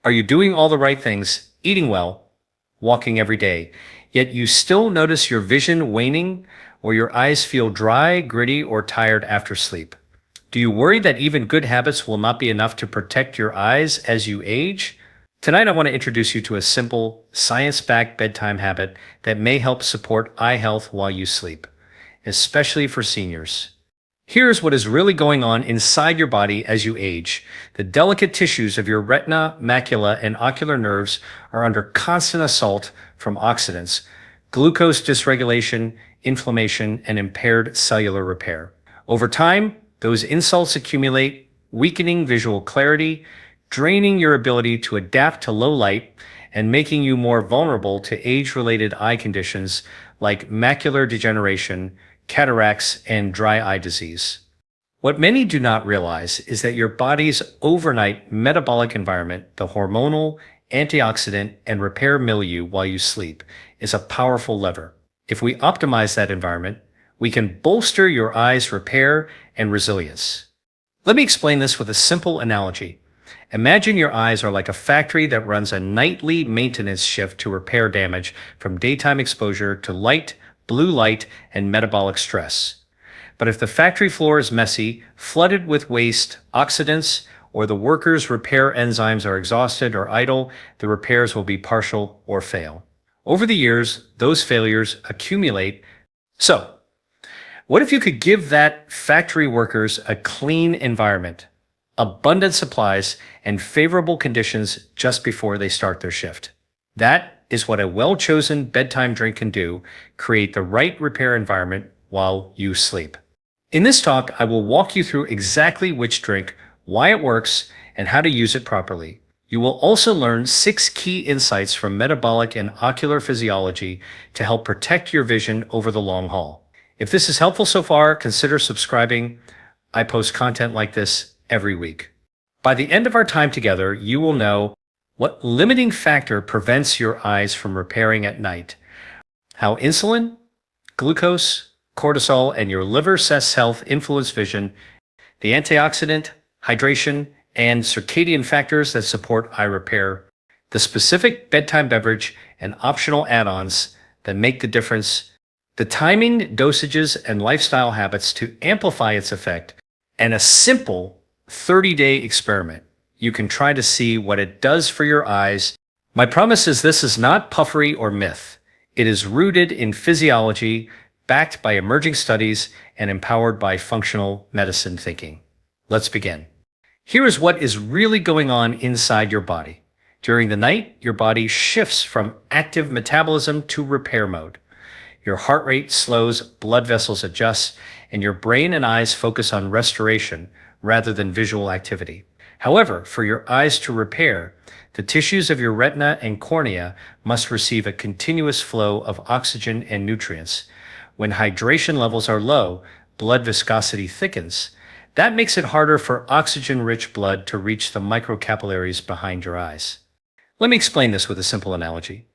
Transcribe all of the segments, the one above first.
Are you doing all the right things, eating well, walking every day, yet you still notice your vision waning or your eyes feel dry, gritty, or tired after sleep? Do you worry that even good habits will not be enough to protect your eyes as you age? Tonight, I want to introduce you to a simple, science-backed bedtime habit that may help support eye health while you sleep, especially for seniors. Here's what is really going on inside your body as you age. The delicate tissues of your retina, macula, and ocular nerves are under constant assault from oxidants, glucose dysregulation, inflammation, and impaired cellular repair. Over time, those insults accumulate, weakening visual clarity, draining your ability to adapt to low light, and making you more vulnerable to age-related eye conditions like macular degeneration, cataracts, and dry eye disease. What many do not realize is that your body's overnight metabolic environment, the hormonal, antioxidant, and repair milieu while you sleep, is a powerful lever. If we optimize that environment, we can bolster your eye's repair and resilience. Let me explain this with a simple analogy. Imagine your eyes are like a factory that runs a nightly maintenance shift to repair damage from daytime exposure to light, blue light, and metabolic stress. But if the factory floor is messy, flooded with waste, oxidants, or the workers' repair enzymes are exhausted or idle, the repairs will be partial or fail. Over the years, those failures accumulate. So, what if you could give that factory workers a clean environment, abundant supplies, and favorable conditions just before they start their shift? That is what a well-chosen bedtime drink can do, create the right repair environment while you sleep. In this talk, I will walk you through exactly which drink, why it works, and how to use it properly. You will also learn 6 key insights from metabolic and ocular physiology to help protect your vision over the long haul. If this is helpful so far, consider subscribing. I post content like this every week. By the end of our time together, you will know what limiting factor prevents your eyes from repairing at night, how insulin, glucose, cortisol, and your liver cell health influence vision, the antioxidant, hydration, and circadian factors that support eye repair, the specific bedtime beverage and optional add-ons that make the difference, the timing, dosages, and lifestyle habits to amplify its effect, and a simple 30-day experiment you can try to see what it does for your eyes. My promise is this is not puffery or myth. It is rooted in physiology, backed by emerging studies, and empowered by functional medicine thinking. Let's begin. Here is what is really going on inside your body. During the night, your body shifts from active metabolism to repair mode. Your heart rate slows, blood vessels adjust, and your brain and eyes focus on restoration rather than visual activity. However, for your eyes to repair, the tissues of your retina and cornea must receive a continuous flow of oxygen and nutrients. When hydration levels are low, blood viscosity thickens. That makes it harder for oxygen-rich blood to reach the microcapillaries behind your eyes. Let me explain this with a simple analogy.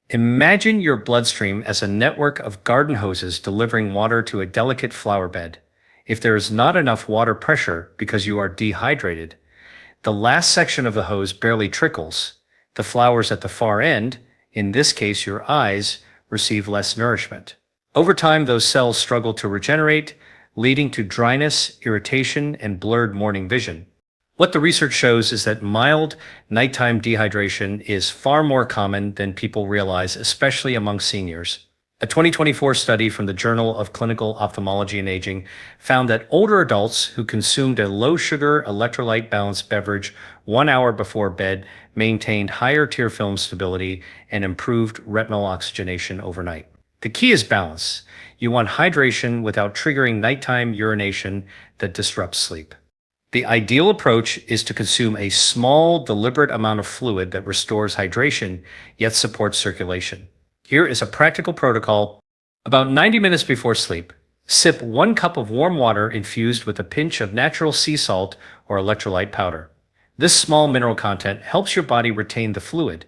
Imagine your bloodstream as a network of garden hoses delivering water to a delicate flower bed. If there is not enough water pressure because you are dehydrated, the last section of the hose barely trickles. The flowers at the far end, in this case your eyes, receive less nourishment. Over time, those cells struggle to regenerate, leading to dryness, irritation, and blurred morning vision. What the research shows is that mild nighttime dehydration is far more common than people realize, especially among seniors. A 2024 study from the Journal of Clinical Ophthalmology and Aging found that older adults who consumed a low-sugar, electrolyte-balanced beverage 1 hour before bed maintained higher tear film stability and improved retinal oxygenation overnight. The key is balance. You want hydration without triggering nighttime urination that disrupts sleep. The ideal approach is to consume a small, deliberate amount of fluid that restores hydration yet supports circulation. Here is a practical protocol. About 90 minutes before sleep, sip 1 cup of warm water infused with a pinch of natural sea salt or electrolyte powder. This small mineral content helps your body retain the fluid.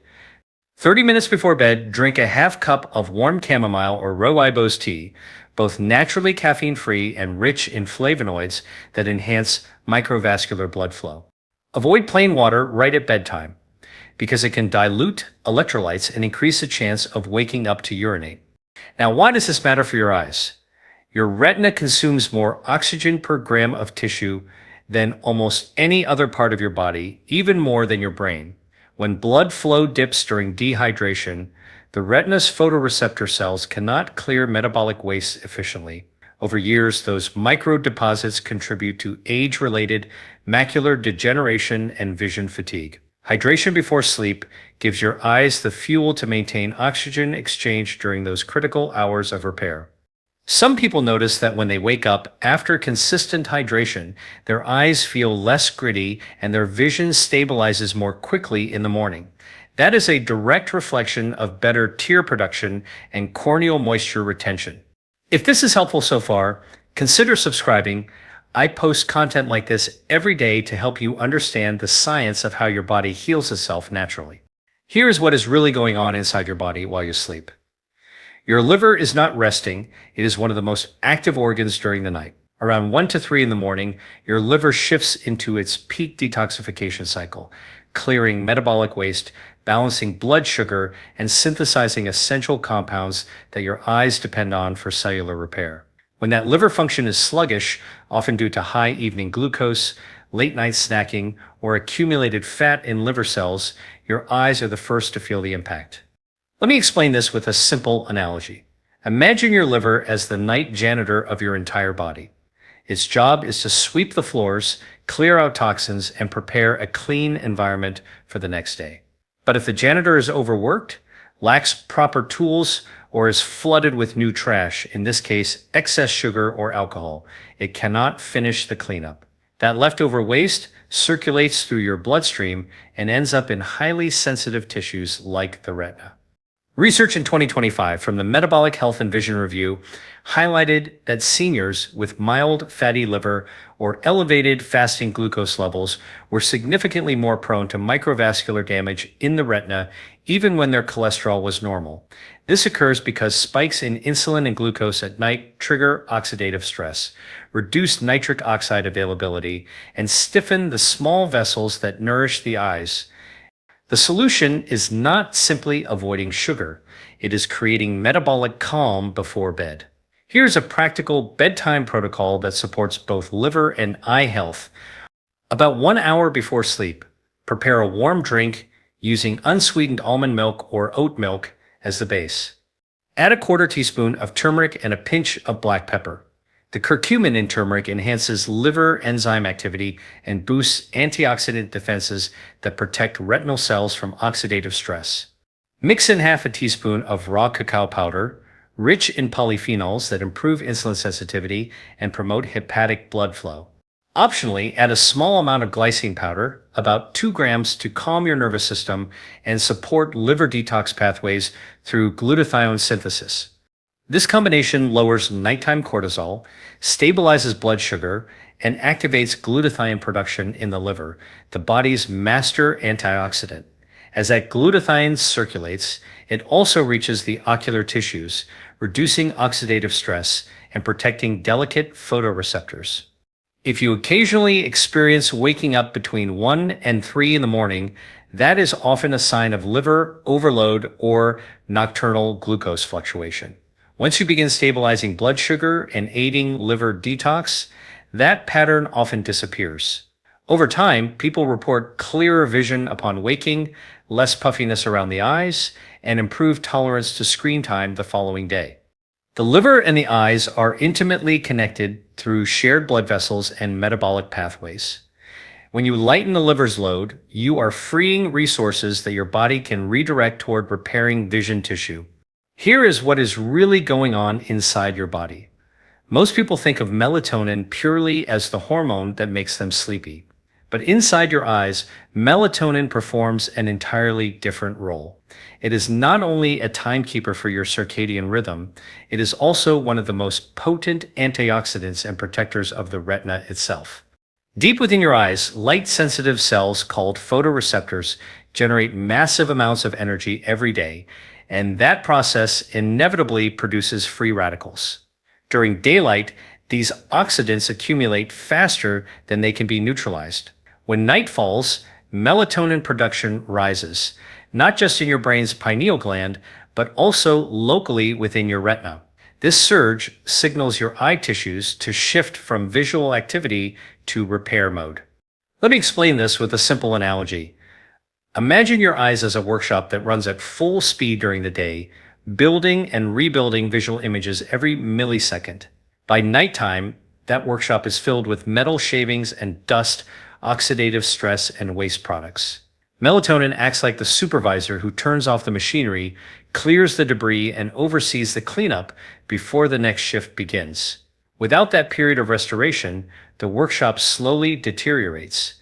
30 minutes before bed, drink a half cup of warm chamomile or rooibos tea, both naturally caffeine-free and rich in flavonoids that enhance microvascular blood flow. Avoid plain water right at bedtime. because it can dilute electrolytes and increase the chance of waking up to urinate. Now, why does this matter for your eyes? Your retina consumes more oxygen per gram of tissue than almost any other part of your body, even more than your brain. When blood flow dips during dehydration, the retina's photoreceptor cells cannot clear metabolic waste efficiently. Over years, those microdeposits contribute to age-related macular degeneration and vision fatigue. Hydration before sleep gives your eyes the fuel to maintain oxygen exchange during those critical hours of repair. Some people notice that when they wake up after consistent hydration, their eyes feel less gritty and their vision stabilizes more quickly in the morning. That is a direct reflection of better tear production and corneal moisture retention. If this is helpful so far, consider subscribing. I post content like this every day to help you understand the science of how your body heals itself naturally. Here is what is really going on inside your body while you sleep. Your liver is not resting. It is one of the most active organs during the night. Around 1 to 3 in the morning, your liver shifts into its peak detoxification cycle, clearing metabolic waste, balancing blood sugar, and synthesizing essential compounds that your eyes depend on for cellular repair. When that liver function is sluggish, often due to high evening glucose, late night snacking, or accumulated fat in liver cells, your eyes are the first to feel the impact. Let me explain this with a simple analogy. Imagine your liver as the night janitor of your entire body. Its job is to sweep the floors, clear out toxins, and prepare a clean environment for the next day. But if the janitor is overworked, lacks proper tools, or is flooded with new trash, in this case, excess sugar or alcohol, it cannot finish the cleanup. That leftover waste circulates through your bloodstream and ends up in highly sensitive tissues like the retina. Research in 2025 from the Metabolic Health and Vision Review highlighted that seniors with mild fatty liver or elevated fasting glucose levels were significantly more prone to microvascular damage in the retina even when their cholesterol was normal. This occurs because spikes in insulin and glucose at night trigger oxidative stress, reduce nitric oxide availability, and stiffen the small vessels that nourish the eyes. The solution is not simply avoiding sugar. It is creating metabolic calm before bed. Here's a practical bedtime protocol that supports both liver and eye health. About 1 hour before sleep, prepare a warm drink using unsweetened almond milk or oat milk as the base. Add a 1/4 teaspoon of turmeric and a pinch of black pepper. The curcumin in turmeric enhances liver enzyme activity and boosts antioxidant defenses that protect retinal cells from oxidative stress. Mix in 1/2 teaspoon of raw cacao powder, rich in polyphenols that improve insulin sensitivity and promote hepatic blood flow. Optionally, add a small amount of glycine powder, about 2 grams, to calm your nervous system and support liver detox pathways through glutathione synthesis. This combination lowers nighttime cortisol, stabilizes blood sugar, and activates glutathione production in the liver, the body's master antioxidant. As that glutathione circulates, it also reaches the ocular tissues, reducing oxidative stress and protecting delicate photoreceptors. If you occasionally experience waking up between 1 and 3 in the morning, that is often a sign of liver overload or nocturnal glucose fluctuation. Once you begin stabilizing blood sugar and aiding liver detox, that pattern often disappears. Over time, people report clearer vision upon waking, less puffiness around the eyes, and improved tolerance to screen time the following day. The liver and the eyes are intimately connected through shared blood vessels and metabolic pathways. When you lighten the liver's load, you are freeing resources that your body can redirect toward repairing vision tissue. Here is what is really going on inside your body. Most people think of melatonin purely as the hormone that makes them sleepy. But inside your eyes, melatonin performs an entirely different role. It is not only a timekeeper for your circadian rhythm, it is also one of the most potent antioxidants and protectors of the retina itself. Deep within your eyes, light-sensitive cells called photoreceptors generate massive amounts of energy every day, and that process inevitably produces free radicals. During daylight, these oxidants accumulate faster than they can be neutralized. When night falls, melatonin production rises, not just in your brain's pineal gland, but also locally within your retina. This surge signals your eye tissues to shift from visual activity to repair mode. Let me explain this with a simple analogy. Imagine your eyes as a workshop that runs at full speed during the day, building and rebuilding visual images every millisecond. By nighttime, that workshop is filled with metal shavings and dust, oxidative stress, and waste products. Melatonin acts like the supervisor who turns off the machinery, clears the debris, and oversees the cleanup before the next shift begins. Without that period of restoration, the workshop slowly deteriorates.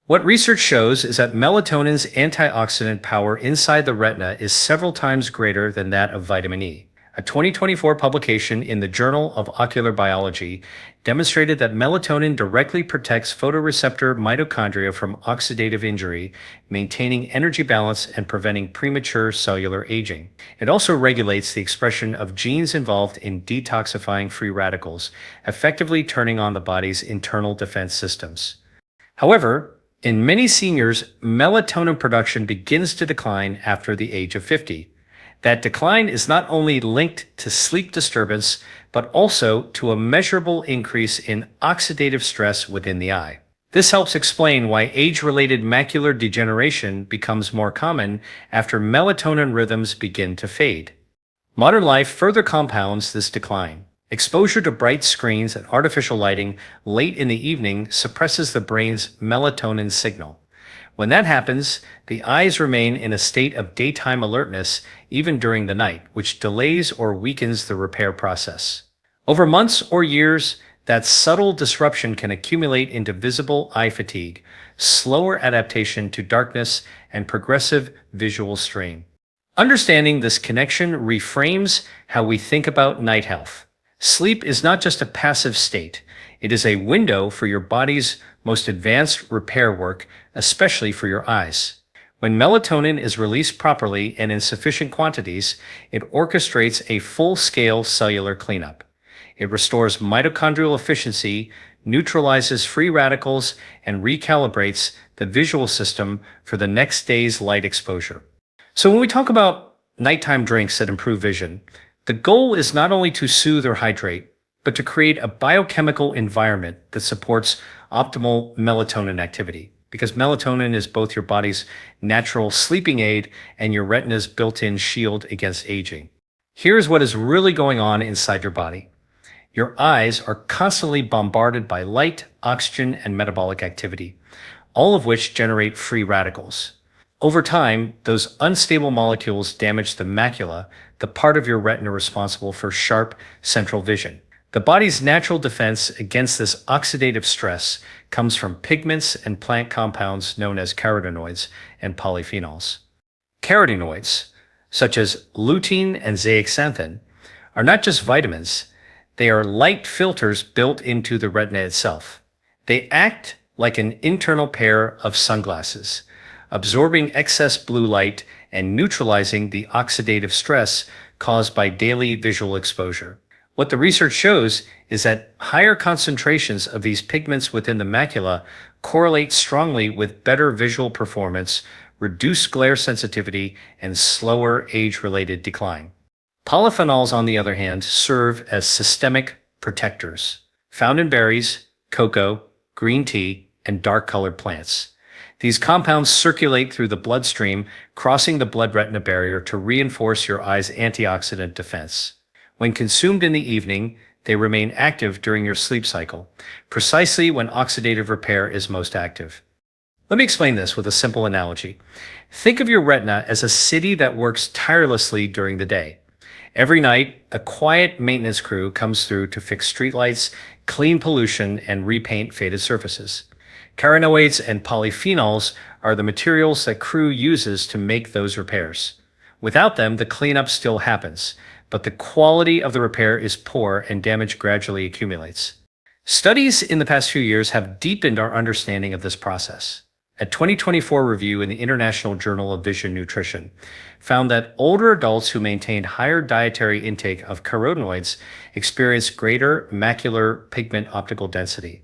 What research shows is that melatonin's antioxidant power inside the retina is several times greater than that of vitamin E. A 2024 publication in the Journal of Ocular Biology demonstrated that melatonin directly protects photoreceptor mitochondria from oxidative injury, maintaining energy balance and preventing premature cellular aging. It also regulates the expression of genes involved in detoxifying free radicals, effectively turning on the body's internal defense systems. However, in many seniors, melatonin production begins to decline after the age of 50. That decline is not only linked to sleep disturbance, but also to a measurable increase in oxidative stress within the eye. This helps explain why age-related macular degeneration becomes more common after melatonin rhythms begin to fade. Modern life further compounds this decline. Exposure to bright screens and artificial lighting late in the evening suppresses the brain's melatonin signal. When that happens, the eyes remain in a state of daytime alertness even during the night, which delays or weakens the repair process. Over months or years, that subtle disruption can accumulate into visible eye fatigue, slower adaptation to darkness, and progressive visual strain. Understanding this connection reframes how we think about night health. Sleep is not just a passive state. It is a window for your body's most advanced repair work, especially for your eyes. When melatonin is released properly and in sufficient quantities, it orchestrates a full-scale cellular cleanup. It restores mitochondrial efficiency, neutralizes free radicals, and recalibrates the visual system for the next day's light exposure. So when we talk about nighttime drinks that improve vision, the goal is not only to soothe or hydrate, but to create a biochemical environment that supports optimal melatonin activity, because melatonin is both your body's natural sleeping aid and your retina's built-in shield against aging. Here's what is really going on inside your body. Your eyes are constantly bombarded by light, oxygen, and metabolic activity, all of which generate free radicals. Over time, those unstable molecules damage the macula, the part of your retina responsible for sharp central vision. The body's natural defense against this oxidative stress comes from pigments and plant compounds known as carotenoids and polyphenols. Carotenoids, such as lutein and zeaxanthin, are not just vitamins, they are light filters built into the retina itself. They act like an internal pair of sunglasses, absorbing excess blue light and neutralizing the oxidative stress caused by daily visual exposure. What the research shows is that higher concentrations of these pigments within the macula correlate strongly with better visual performance, reduced glare sensitivity, and slower age-related decline. Polyphenols, on the other hand, serve as systemic protectors, found in berries, cocoa, green tea, and dark-colored plants. These compounds circulate through the bloodstream, crossing the blood-retina barrier to reinforce your eye's antioxidant defense. When consumed in the evening, they remain active during your sleep cycle, precisely when oxidative repair is most active. Let me explain this with a simple analogy. Think of your retina as a city that works tirelessly during the day. Every night, a quiet maintenance crew comes through to fix streetlights, clean pollution, and repaint faded surfaces. Carotenoids and polyphenols are the materials that crew uses to make those repairs. Without them, the cleanup still happens, but the quality of the repair is poor and damage gradually accumulates. Studies in the past few years have deepened our understanding of this process. A 2024 review in the International Journal of Vision Nutrition found that older adults who maintained higher dietary intake of carotenoids experienced greater macular pigment optical density,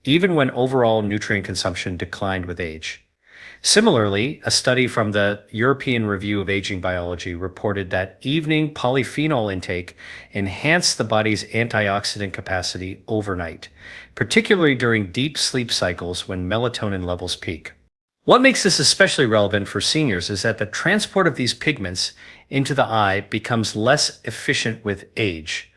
even when overall nutrient consumption declined with age. Similarly, a study from the European Review of Aging Biology reported that evening polyphenol intake enhanced the body's antioxidant capacity overnight, particularly during deep sleep cycles when melatonin levels peak. What makes this especially relevant for seniors is that the transport of these pigments into the eye becomes less efficient with age.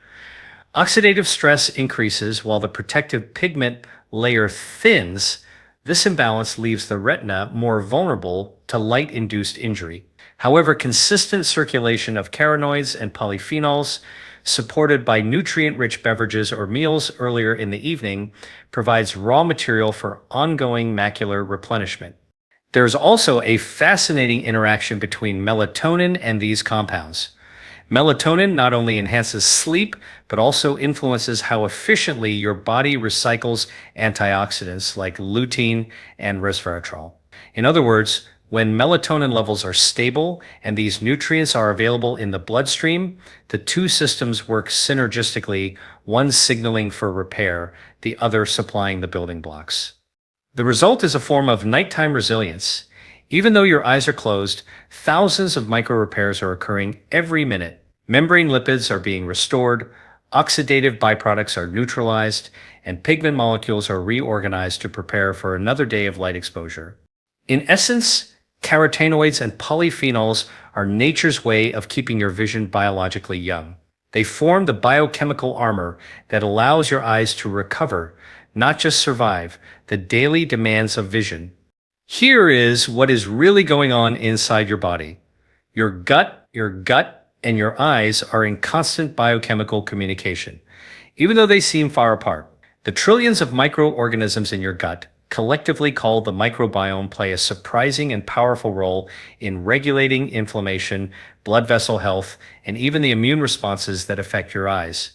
Oxidative stress increases while the protective pigment layer thins. This imbalance leaves the retina more vulnerable to light-induced injury. However, consistent circulation of carotenoids and polyphenols, supported by nutrient-rich beverages or meals earlier in the evening, provides raw material for ongoing macular replenishment. There's also a fascinating interaction between melatonin and these compounds. Melatonin not only enhances sleep, but also influences how efficiently your body recycles antioxidants like lutein and resveratrol. In other words, when melatonin levels are stable and these nutrients are available in the bloodstream, the two systems work synergistically, one signaling for repair, the other supplying the building blocks. The result is a form of nighttime resilience. Even though your eyes are closed, thousands of micro repairs are occurring every minute. Membrane lipids are being restored, oxidative byproducts are neutralized, and pigment molecules are reorganized to prepare for another day of light exposure. In essence, carotenoids and polyphenols are nature's way of keeping your vision biologically young. They form the biochemical armor that allows your eyes to recover, not just survive, the daily demands of vision. Here is what is really going on inside your body. Your gut, and your eyes are in constant biochemical communication, even though they seem far apart. The trillions of microorganisms in your gut, collectively called the microbiome, play a surprising and powerful role in regulating inflammation, blood vessel health, and even the immune responses that affect your eyes.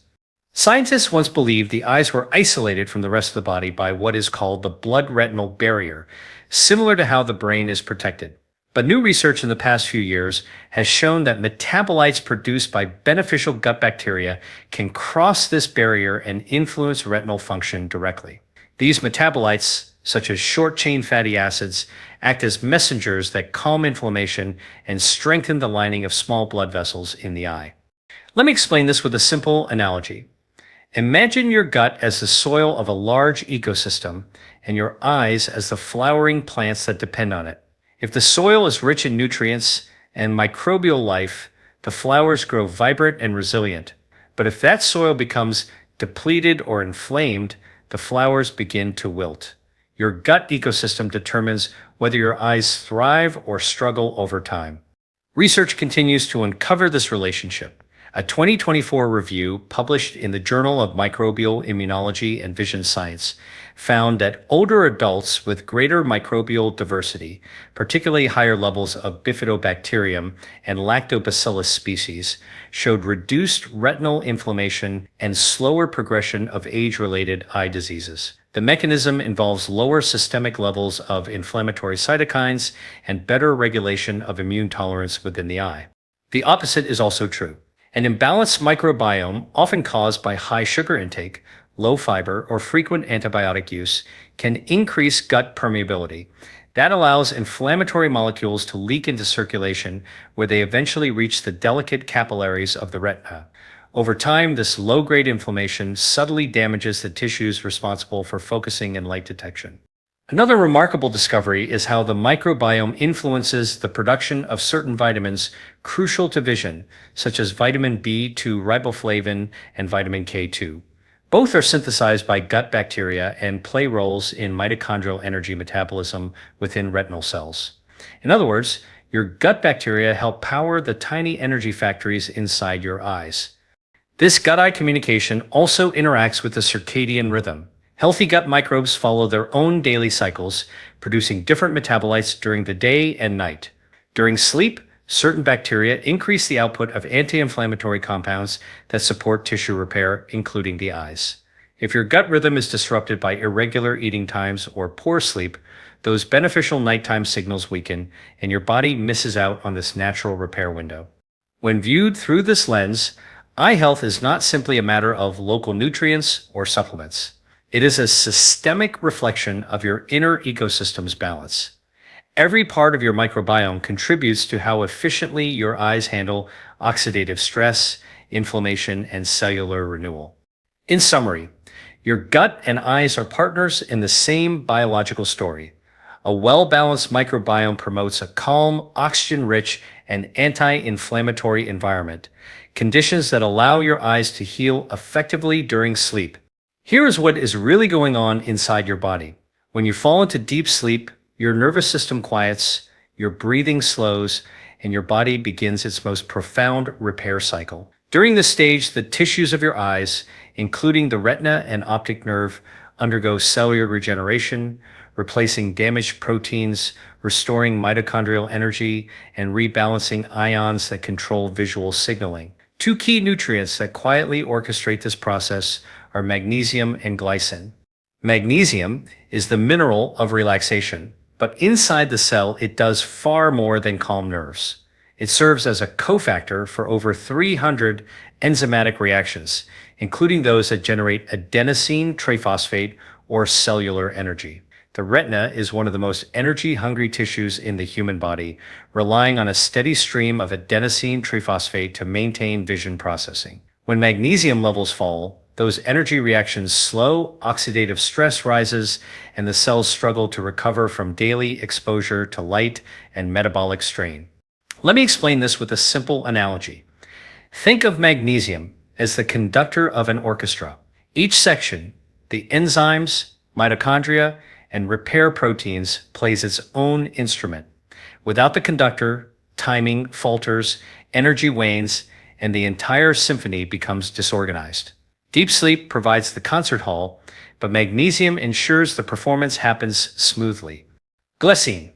Scientists once believed the eyes were isolated from the rest of the body by what is called the blood-retinal barrier, similar to how the brain is protected. But new research in the past few years has shown that metabolites produced by beneficial gut bacteria can cross this barrier and influence retinal function directly. These metabolites, such as short-chain fatty acids, act as messengers that calm inflammation and strengthen the lining of small blood vessels in the eye. Let me explain this with a simple analogy. Imagine your gut as the soil of a large ecosystem and your eyes as the flowering plants that depend on it. If the soil is rich in nutrients and microbial life, the flowers grow vibrant and resilient. But if that soil becomes depleted or inflamed, the flowers begin to wilt. Your gut ecosystem determines whether your eyes thrive or struggle over time. Research continues to uncover this relationship. A 2024 review published in the Journal of Microbial Immunology and Vision Science found that older adults with greater microbial diversity, particularly higher levels of bifidobacterium and lactobacillus species, showed reduced retinal inflammation and slower progression of age-related eye diseases. The mechanism involves lower systemic levels of inflammatory cytokines and better regulation of immune tolerance within the eye. The opposite is also true. An imbalanced microbiome, often caused by high sugar intake, low fiber, or frequent antibiotic use, can increase gut permeability. That allows inflammatory molecules to leak into circulation, where they eventually reach the delicate capillaries of the retina. Over time, this low-grade inflammation subtly damages the tissues responsible for focusing and light detection. Another remarkable discovery is how the microbiome influences the production of certain vitamins crucial to vision, such as vitamin B2 riboflavin and vitamin K2. Both are synthesized by gut bacteria and play roles in mitochondrial energy metabolism within retinal cells. In other words, your gut bacteria help power the tiny energy factories inside your eyes. This gut-eye communication also interacts with the circadian rhythm. Healthy gut microbes follow their own daily cycles, producing different metabolites during the day and night. During sleep, certain bacteria increase the output of anti-inflammatory compounds that support tissue repair, including the eyes. If your gut rhythm is disrupted by irregular eating times or poor sleep, those beneficial nighttime signals weaken, and your body misses out on this natural repair window. When viewed through this lens, eye health is not simply a matter of local nutrients or supplements. It is a systemic reflection of your inner ecosystem's balance. Every part of your microbiome contributes to how efficiently your eyes handle oxidative stress, inflammation, and cellular renewal. In summary, your gut and eyes are partners in the same biological story. A well-balanced microbiome promotes a calm, oxygen-rich, and anti-inflammatory environment, conditions that allow your eyes to heal effectively during sleep. Here is what is really going on inside your body. When you fall into deep sleep, your nervous system quiets, your breathing slows, and your body begins its most profound repair cycle. During this stage, the tissues of your eyes, including the retina and optic nerve, undergo cellular regeneration, replacing damaged proteins, restoring mitochondrial energy, and rebalancing ions that control visual signaling. Two key nutrients that quietly orchestrate this process are magnesium and glycine. Magnesium is the mineral of relaxation, but inside the cell it does far more than calm nerves. It serves as a cofactor for over 300 enzymatic reactions, including those that generate adenosine triphosphate or cellular energy. The retina is one of the most energy-hungry tissues in the human body, relying on a steady stream of adenosine triphosphate to maintain vision processing. When magnesium levels fall, those energy reactions slow, oxidative stress rises, and the cells struggle to recover from daily exposure to light and metabolic strain. Let me explain this with a simple analogy. Think of magnesium as the conductor of an orchestra. Each section, the enzymes, mitochondria, and repair proteins, plays its own instrument. Without the conductor, timing falters, energy wanes, and the entire symphony becomes disorganized. Deep sleep provides the concert hall, but magnesium ensures the performance happens smoothly. Glycine,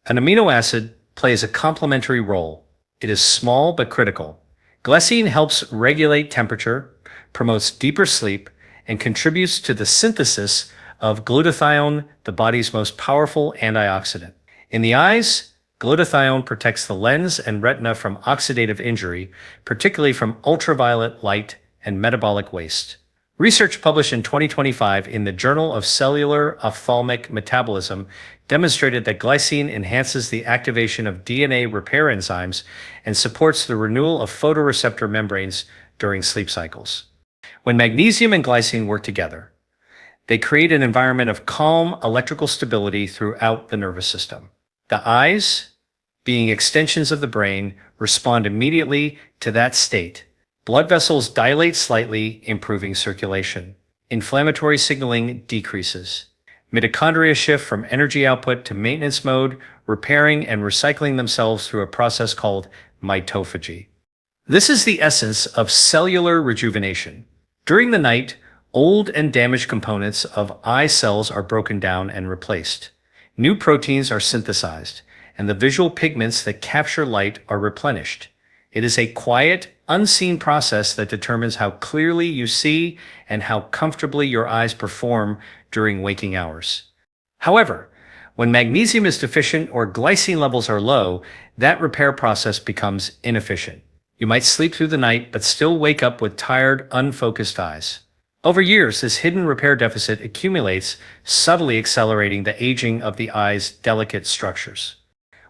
an amino acid, plays a complementary role. It is small but critical. Glycine helps regulate temperature, promotes deeper sleep, and contributes to the synthesis of glutathione, the body's most powerful antioxidant. In the eyes, glutathione protects the lens and retina from oxidative injury, particularly from ultraviolet light and metabolic waste. Research published in 2025 in the Journal of Cellular Ophthalmic Metabolism demonstrated that glycine enhances the activation of DNA repair enzymes and supports the renewal of photoreceptor membranes during sleep cycles. When magnesium and glycine work together, they create an environment of calm electrical stability throughout the nervous system. The eyes, being extensions of the brain, respond immediately to that state. Blood vessels dilate slightly, improving circulation. Inflammatory signaling decreases. Mitochondria shift from energy output to maintenance mode, repairing and recycling themselves through a process called mitophagy. This is the essence of cellular rejuvenation. During the night, old and damaged components of eye cells are broken down and replaced. New proteins are synthesized, and the visual pigments that capture light are replenished. It is a quiet, unseen process that determines how clearly you see and how comfortably your eyes perform during waking hours. However, when magnesium is deficient or glycine levels are low, that repair process becomes inefficient. You might sleep through the night but still wake up with tired, unfocused eyes. Over years, this hidden repair deficit accumulates, subtly accelerating the aging of the eye's delicate structures.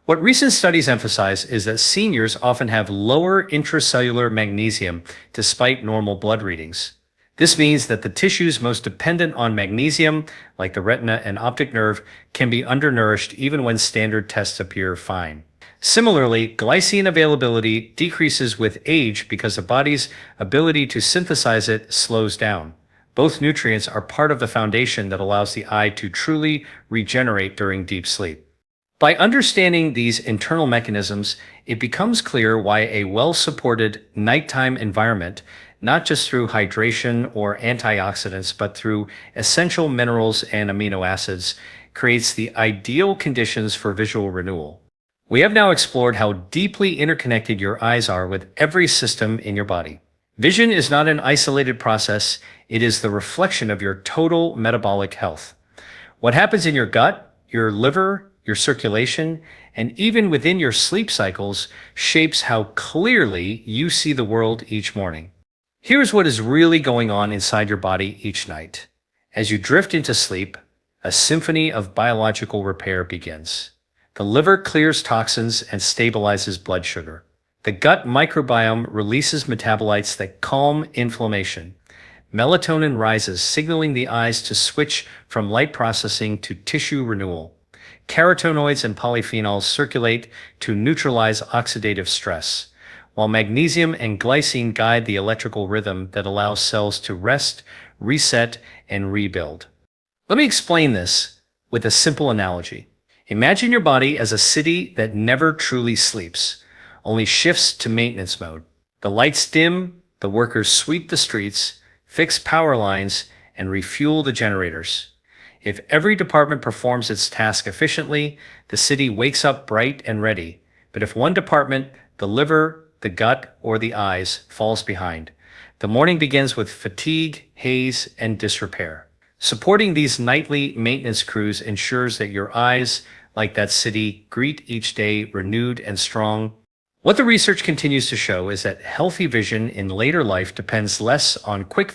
What recent studies emphasize is that seniors often have lower intracellular magnesium despite normal blood readings. This means that the tissues most dependent on magnesium, like the retina and optic nerve, can be undernourished even when standard tests appear fine. Similarly, glycine availability decreases with age because the body's ability to synthesize it slows down. Both nutrients are part of the foundation that allows the eye to truly regenerate during deep sleep. By understanding these internal mechanisms, it becomes clear why a well-supported nighttime environment, not just through hydration or antioxidants, but through essential minerals and amino acids, creates the ideal conditions for visual renewal. We have now explored how deeply interconnected your eyes are with every system in your body. Vision is not an isolated process, it is the reflection of your total metabolic health. What happens in your gut, your liver, your circulation, and even within your sleep cycles shapes how clearly you see the world each morning. Here's what is really going on inside your body each night. As you drift into sleep, a symphony of biological repair begins. The liver clears toxins and stabilizes blood sugar. The gut microbiome releases metabolites that calm inflammation. Melatonin rises, signaling the eyes to switch from light processing to tissue renewal. Carotenoids and polyphenols circulate to neutralize oxidative stress, while magnesium and glycine guide the electrical rhythm that allows cells to rest, reset, and rebuild. Let me explain this with a simple analogy. Imagine your body as a city that never truly sleeps, only shifts to maintenance mode. The lights dim, the workers sweep the streets, fix power lines, and refuel the generators. If every department performs its task efficiently, the city wakes up bright and ready. But if one department, the liver, the gut, or the eyes, falls behind, the morning begins with fatigue, haze, and disrepair. Supporting these nightly maintenance crews ensures that your eyes, like that city, greet each day renewed and strong. What the research continues to show is that healthy vision in later life depends less on quick